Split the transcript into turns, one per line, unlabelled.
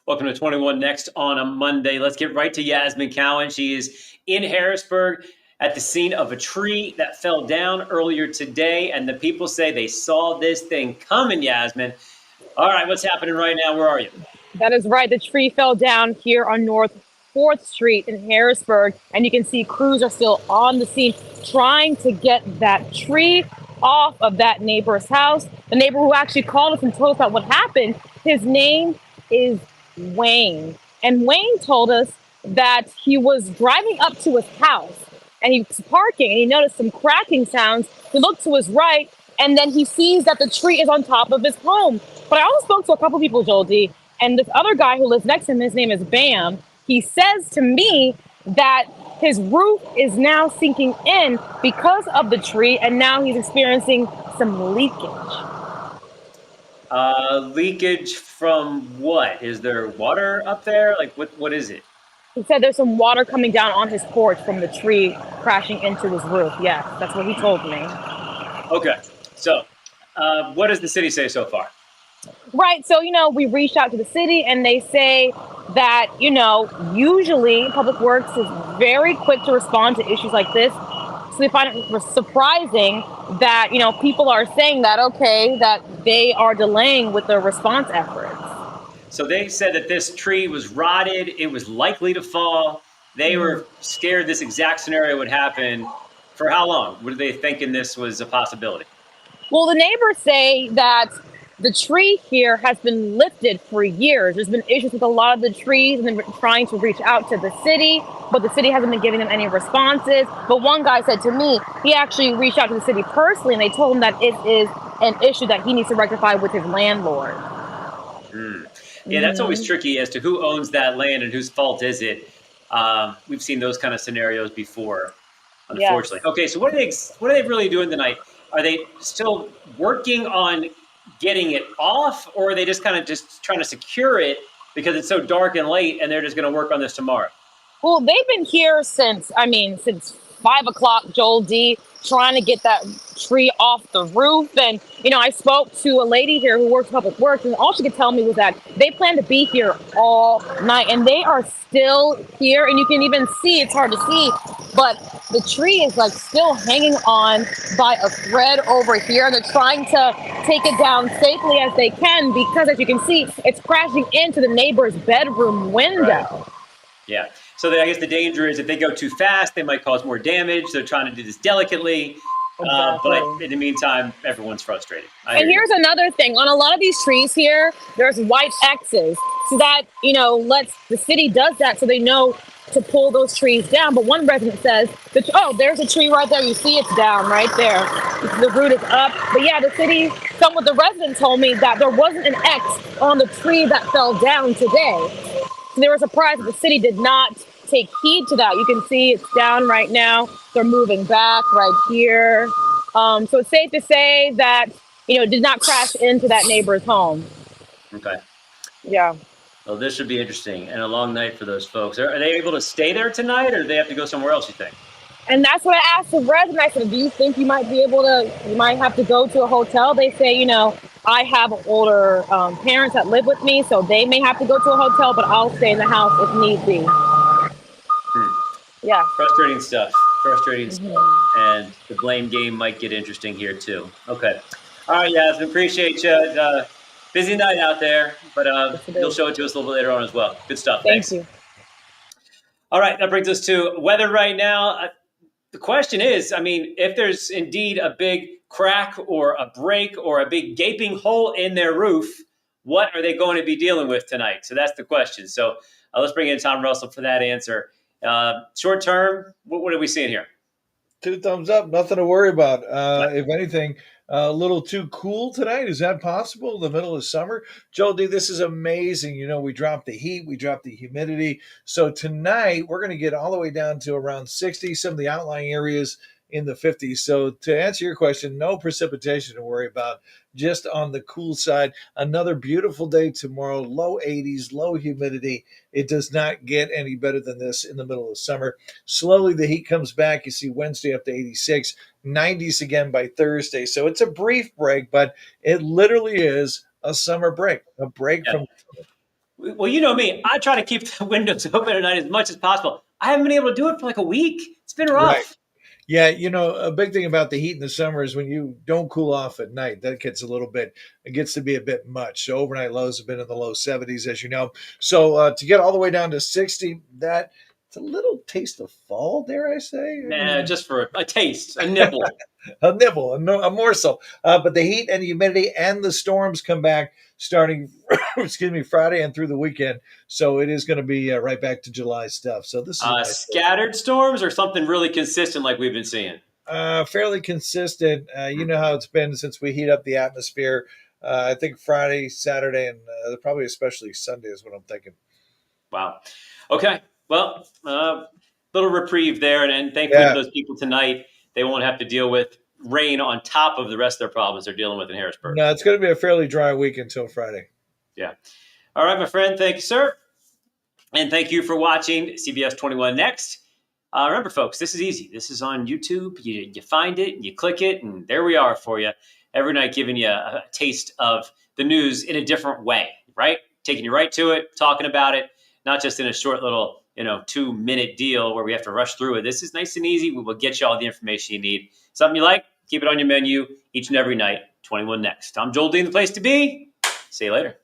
Welcome to 21 Next on a Monday. Let's get right to Yasmin Cowan. She is in Harrisburg at the scene of a tree that fell down earlier today, and the people say they saw this thing coming, Yasmin. All right, what's happening right now? Where are you?
That is right. The tree fell down here on North 4th Street in Harrisburg, and you can see crews are still on the scene trying to get that tree off of that neighbor's house. The neighbor who actually called us and told us about what happened, his name is Wayne. And Wayne told us that he was driving up to his house and he was parking and he noticed some cracking sounds. He looked to his right and then he sees that the tree is on top of his home. But I also spoke to a couple people, Joel D, and this other guy who lives next to him, his name is Bam. He says to me that his roof is now sinking in because of the tree, and now he's experiencing some leakage.
Leakage from what? Is there water up there? Like, what is it?
He said there's some water coming down on his porch from the tree crashing into his roof. Yes, that's what he told me.
Okay, so what does the city say so far?
Right. So, we reached out to the city and they say that, usually Public Works is very quick to respond to issues like this. So they find it surprising that, people are saying that, okay, that they are delaying with their response efforts.
So they said that this tree was rotted. It was likely to fall. They were scared this exact scenario would happen. For how long were they thinking this was a possibility?
Well, the neighbors say that the tree here has been lifted for years. There's been issues with a lot of the trees and they've been trying to reach out to the city, but the city hasn't been giving them any responses. But one guy said to me, he actually reached out to the city personally and they told him that it is an issue that he needs to rectify with his landlord.
Yeah, that's always tricky as to who owns that land and whose fault is it. We've seen those kind of scenarios before, unfortunately.
Yes.
Okay, so what are they really doing tonight? Are they still working on getting it off, or are they just kind of just trying to secure it because it's so dark and late and they're just going to work on this tomorrow?
Well, they've been here since 5 o'clock, Joel D, trying to get that tree off the roof. And, I spoke to a lady here who works Public Works, and all she could tell me was that they plan to be here all night, and they are still here. And you can even see, it's hard to see, but the tree is like still hanging on by a thread over here. And they're trying to take it down safely as they can because, as you can see, it's crashing into the neighbor's bedroom window.
Right. Yeah. So I guess the danger is if they go too fast, they might cause more damage. They're trying to do this delicately.
Exactly.
But in the meantime, everyone's frustrated.
And here's another thing. On a lot of these trees here, there's white X's. So that, lets the city does that so they know to pull those trees down. But one resident says, there's a tree right there. You see it's down right there. The root is up. But yeah, some of the residents told me that there wasn't an X on the tree that fell down today. So they were surprised that the city did not take heed to that. You can see it's down right now. They're moving back right here. So it's safe to say that, it did not crash into that neighbor's home.
Okay.
Yeah.
Well, this should be interesting and a long night for those folks. Are they able to stay there tonight, or do they have to go somewhere else, you think?
And that's what I asked the resident. I said, do you think you might have to go to a hotel? They say, I have older parents that live with me, so they may have to go to a hotel, but I'll stay in the house if need be. Yeah.
Frustrating stuff. And the blame game might get interesting here, too. Okay. All right, Yasmin, appreciate you. Busy night out there, but you'll show it to us a little bit later on as well. Good stuff. Thanks.
Thank you.
All right, that brings us to weather right now. The question is, if there's indeed a big crack or a break or a big gaping hole in their roof, what are they going to be dealing with tonight? So that's the question. So let's bring in Tom Russell for that answer. Short term, what are we seeing here?
2 thumbs up, nothing to worry about. If anything, a little too cool tonight. Is that possible in the middle of summer? Joel D, this is amazing. We dropped the heat, we dropped the humidity. So tonight we're going to get all the way down to around 60, some of the outlying areas in the 50s. So to answer your question, no precipitation to worry about, just on the cool side. Another beautiful day tomorrow, low 80s, low humidity. It does not get any better than this in the middle of summer. Slowly the heat comes back. You see Wednesday up to 86, 90s again by Thursday. So it's a brief break, but it literally is a summer break, a break from
Well, you know me. I try to keep the windows open at night as much as possible. I haven't been able to do it for like a week. It's been
Right.
rough.
Yeah, a big thing about the heat in the summer is when you don't cool off at night, that gets it gets to be a bit much. So overnight lows have been in the low 70s, as you know. So to get all the way down to 60, that it's a little taste of fall, dare I say? I
Nah,
mean,
just for a taste, a nibble.
a nibble, a morsel. But the heat and the humidity and the storms come back starting, excuse me, Friday and through the weekend. So it is going to be right back to July stuff. So this is a nice day.
Scattered storms or something really consistent like we've been seeing?
Fairly consistent. You know how it's been since we heat up the atmosphere. I think Friday, Saturday, and probably especially Sunday is what I'm thinking.
Wow. Okay. Well, little reprieve there. And thankfully for
Yeah.
those people tonight, they won't have to deal with rain on top of the rest of their problems they're dealing with in Harrisburg.
No, it's going to be a fairly dry week until Friday.
Yeah. All right, my friend. Thank you, sir. And thank you for watching CBS 21 Next. Remember, folks, this is easy. This is on YouTube. You find it, you click it, and there we are for you every night, giving you a taste of the news in a different way, right? Taking you right to it, talking about it, not just in a short little, 2-minute deal where we have to rush through it. This is nice and easy. We will get you all the information you need. Something you like, keep it on your menu each and every night. 21 Next. I'm Joel Dean, the place to be. See you later.